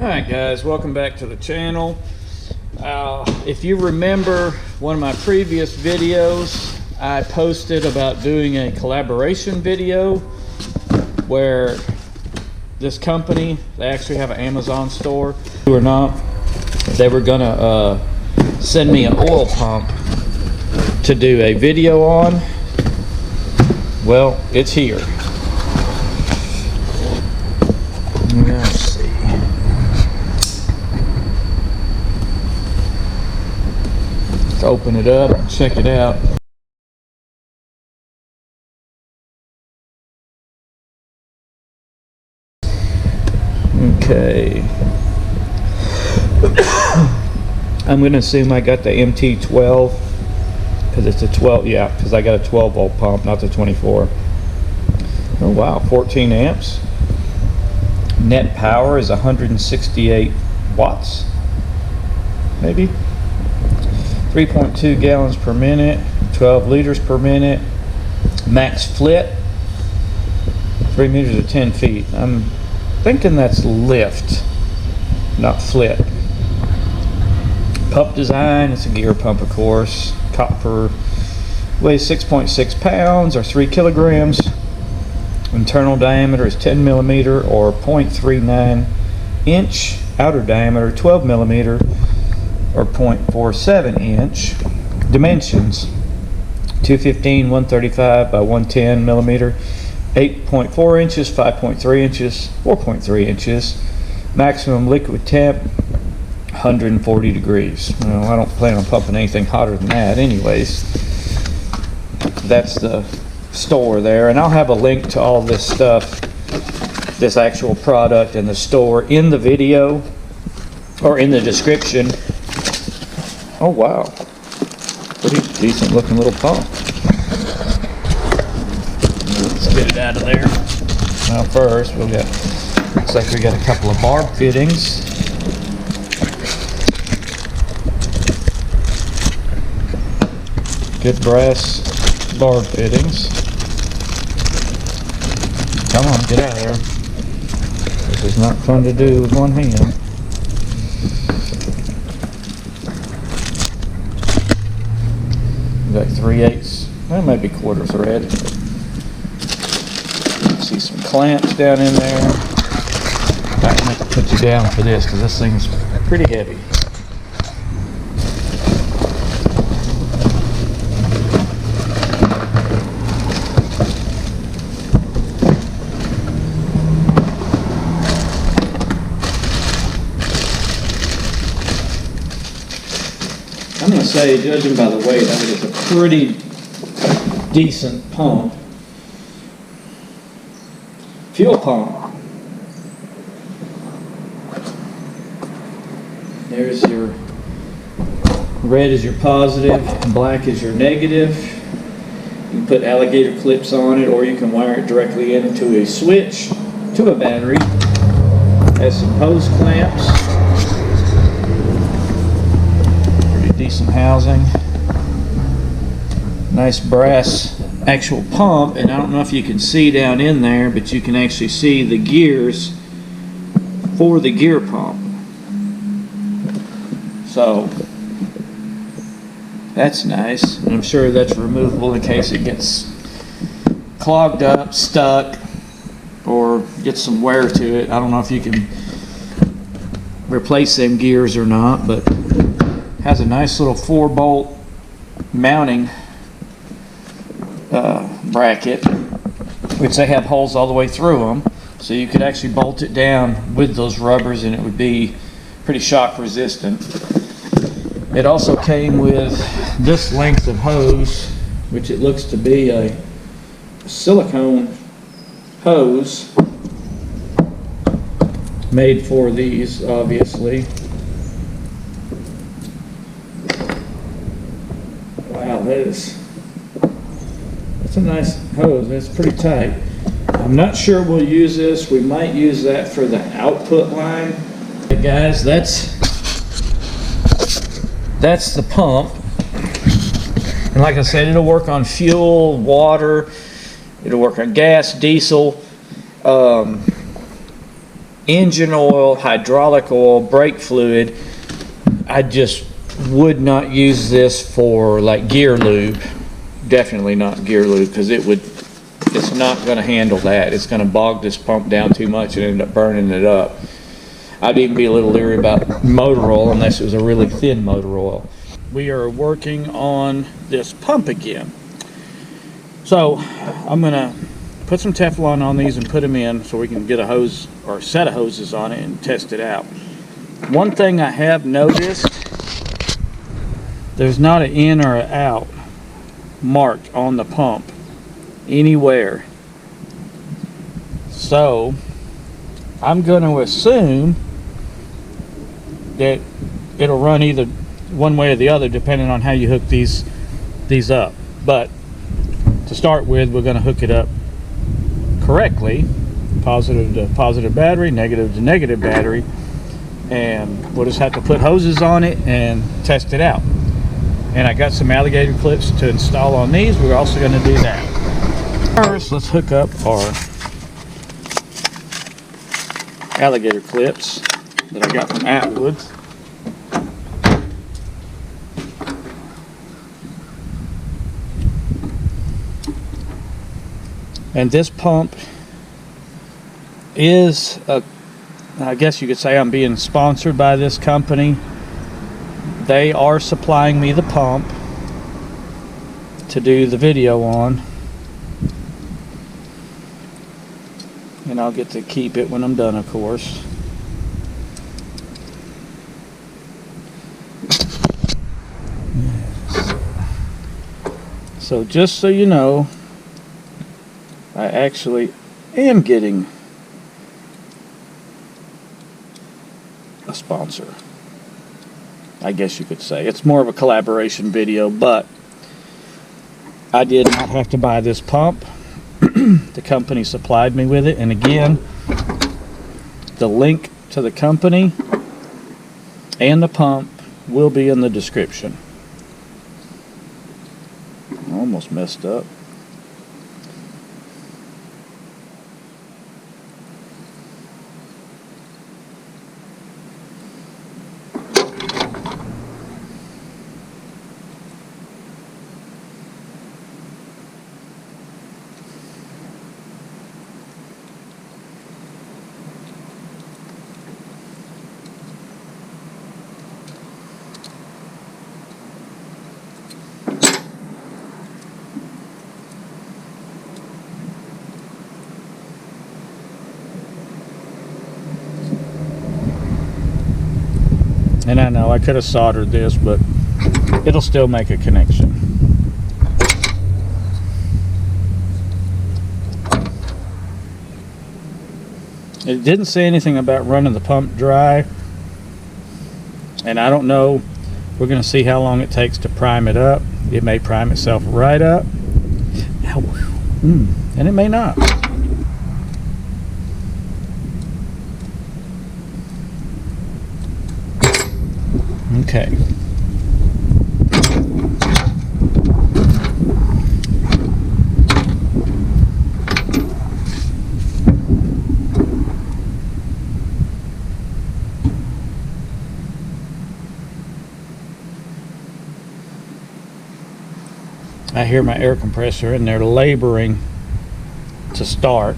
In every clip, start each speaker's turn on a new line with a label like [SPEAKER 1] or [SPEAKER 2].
[SPEAKER 1] Alright guys, welcome back to the channel. If you remember one of my previous videos, I posted about doing a collaboration video where this company, they actually have an Amazon store or not, they were gonna send me an oil pump to do a video on. Well, it's here. Let's see. Let's open it up and check it out. Okay. I'm going to assume I got the MT12 because it's a 12, yeah, because I got a 12 volt pump, not the 24. Oh wow, 14 amps. Net power is 168 watts, maybe. 3.2 gallons per minute, 12 liters per minute. Max flit, 3 meters or 10 feet. I'm thinking that's lift, not flit. Pump design, it's a gear pump, of course. Copper, weighs 6.6 pounds or 3 kilograms. Internal diameter is 10 millimeter or 0.39 inch. Outer diameter 12 millimeter or 0.47 inch. Dimensions 215, 135 by 110 millimeter, 8.4 inches, 5.3 inches, 4.3 inches. Maximum liquid temp 140 degrees. Well, I don't plan on pumping anything hotter than that anyways. That's the store there, and I'll have a link to all this stuff, this actual product and the store, in the video or in the description. Oh wow, pretty decent looking little pump. Let's get it out of there. Now first we'll get, looks like we got a couple of barb fittings. Good brass barb fittings. Come on, get out of there. This is not fun to do with one hand. Got 3/8, that might be quarter thread. See some clamps down in there. I'm going to put you down for this because this thing's pretty heavy. I'm going to say, judging by the weight, I think it's a pretty decent pump. Fuel pump. There's your red is your positive, black is your negative. You can put alligator clips on it, or you can wire it directly into a switch to a battery. Has some hose clamps. Decent housing. Nice brass actual pump, and I don't know if you can see down in there, but you can actually see the gears for the gear pump. So that's nice, and I'm sure that's removable in case it gets clogged up, stuck, or gets some wear to it. I don't know if you can replace them gears or not, but has a nice little 4-bolt mounting bracket, which they have holes all the way through them, so you could actually bolt it down with those rubbers and it would be pretty shock resistant. It also came with this length of hose, which it looks to be a silicone hose made for these, obviously. Wow, that's a nice hose. It's pretty tight. I'm not sure we'll use this. We might use that for the output line. Hey guys, that's the pump. And like I said, it'll work on fuel, water, it'll work on gas, diesel. engine oil, hydraulic oil, brake fluid. I just would not use this for like gear lube. Definitely not gear lube, because it's not going to handle that. It's going to bog this pump down too much and end up burning it up. I'd even be a little leery about motor oil unless it was a really thin motor oil. We are working on this pump again. So I'm going to put some Teflon on these and put them in so we can get a hose or a set of hoses on it and test it out. One thing I have noticed, there's not an in or an out marked on the pump anywhere. So I'm going to assume that it'll run either one way or the other depending on how you hook these up. But to start with, we're going to hook it up correctly, positive to positive battery, negative to negative battery, and we'll just have to put hoses on it and test it out. And I got some alligator clips to install on these. We're also going to do that. First, let's hook up our alligator clips that I got from Atwoods. And this pump is I guess you could say I'm being sponsored by this company. They are supplying me the pump to do the video on, and I'll get to keep it when I'm done, of course. So just so you know, I actually am getting a sponsor, I guess you could say. It's more of a collaboration video, but I did not have to buy this pump. The company supplied me with it, and again, the link to the company and the pump will be in the description. I almost messed up. And I know I could have soldered this, but it'll still make a connection. It didn't say anything about running the pump dry, and I don't know. We're going to see how long it takes to prime it up. It may prime itself right up, and it may not. Okay. I hear my air compressor and they're laboring to start.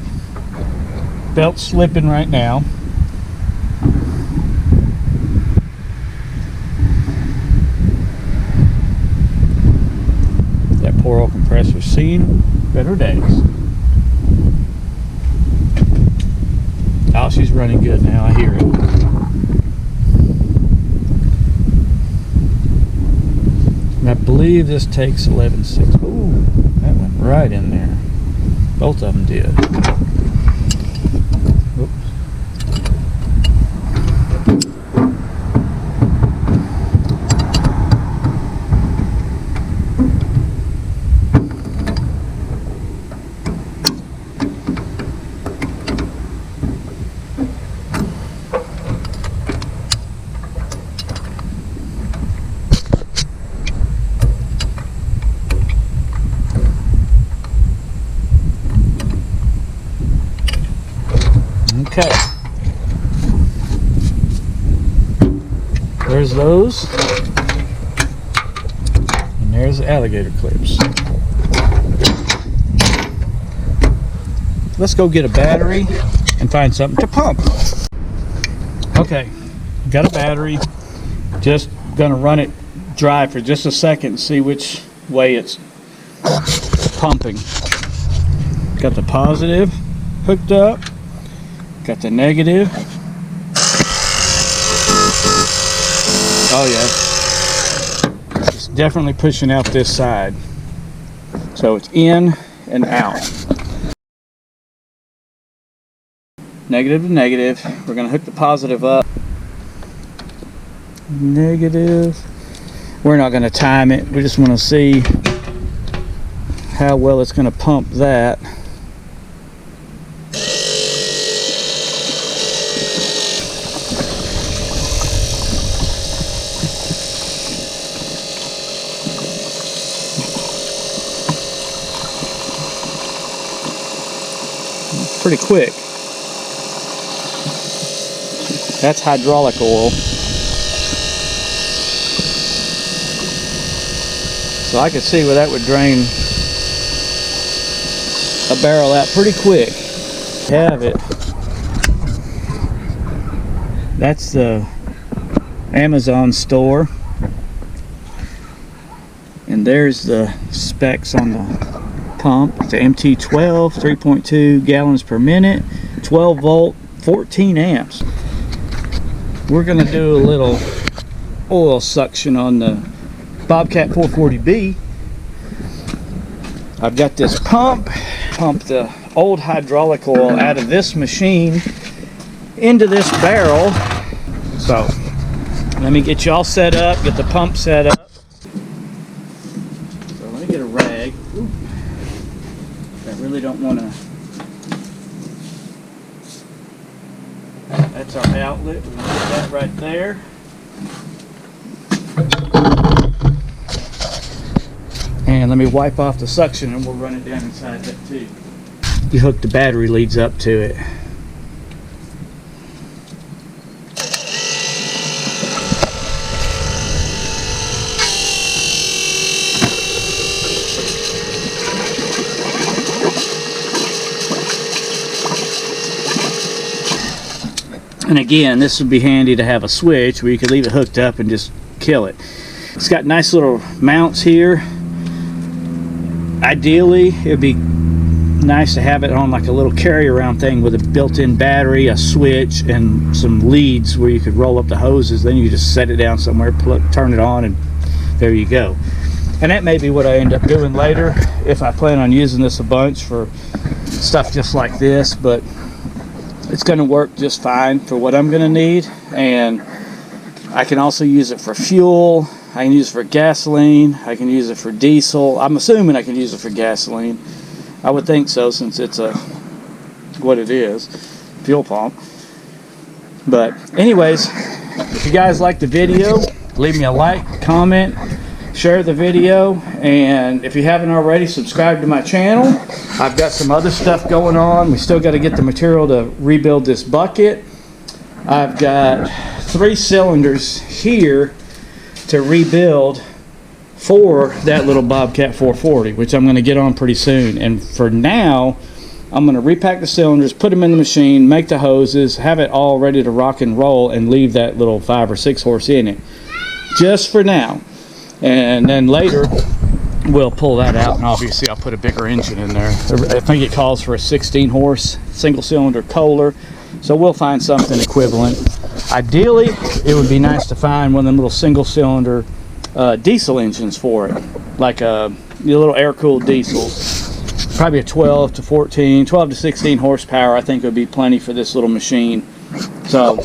[SPEAKER 1] Belt's slipping right now. Poor old compressor seen better days. Oh, she's running good now. I hear it. And I believe this takes 11.6. Ooh, that went right in there. Both of them did. Oops. Okay. there's those. And there's the alligator clips. Let's go get a battery and find something to pump. Okay, got a battery. Just gonna run it dry for just a second and see which way it's pumping. Got the positive hooked up, got the negative. Oh yeah, it's definitely pushing out this side. So it's in and out. Negative to negative. We're going to hook the positive up. Negative. We're not going to time it. We just want to see how well it's going to pump that. Pretty quick. That's hydraulic oil. So I could see where that would drain a barrel out pretty quick. Have it. That's the Amazon store. And there's the specs on the pump. It's the MT12, 3.2 gallons per minute, 12 volt, 14 amps. We're going to do a little oil suction on the Bobcat 440B. I've got this pump the old hydraulic oil out of this machine into this barrel. So let me get you all set up, get the pump set up. So let me get a rag. Ooh. I really don't want to. That's our outlet. We're going to put that right there. And let me wipe off the suction and we'll run it down inside that too. You hook the battery leads up to it. And again, this would be handy to have a switch where you could leave it hooked up and just kill it. It's got nice little mounts here. Ideally, it would be nice to have it on like a little carry-around thing with a built-in battery, a switch, and some leads where you could roll up the hoses. Then you just set it down somewhere, turn it on, and there you go. And that may be what I end up doing later if I plan on using this a bunch for stuff just like this, but it's going to work just fine for what I'm going to need. And I can also use it for fuel. I can use it for gasoline. I can use it for diesel. I'm assuming I can use it for gasoline. I would think so, since it's what it is, fuel pump. But anyways, if you guys like the video, leave me a like, comment, share the video, and if you haven't already, subscribe to my channel. I've got some other stuff going on. We still got to get the material to rebuild this bucket. I've got 3 cylinders here to rebuild for that little Bobcat 440, which I'm going to get on pretty soon. And for now, I'm going to repack the cylinders, put them in the machine, make the hoses, have it all ready to rock and roll, and leave that little 5 or 6 horse in it. Just for now. And then later, we'll pull that out, and obviously I'll put a bigger engine in there. I think it calls for a 16 horse single cylinder Kohler, so we'll find something equivalent. Ideally, it would be nice to find one of them little single cylinder diesel engines for it, like a little air-cooled diesel. Probably a 12 to 16 horsepower I think would be plenty for this little machine. So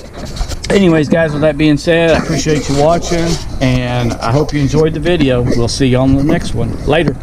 [SPEAKER 1] anyways, guys, with that being said, I appreciate you watching, and I hope you enjoyed the video. We'll see you on the next one. Later.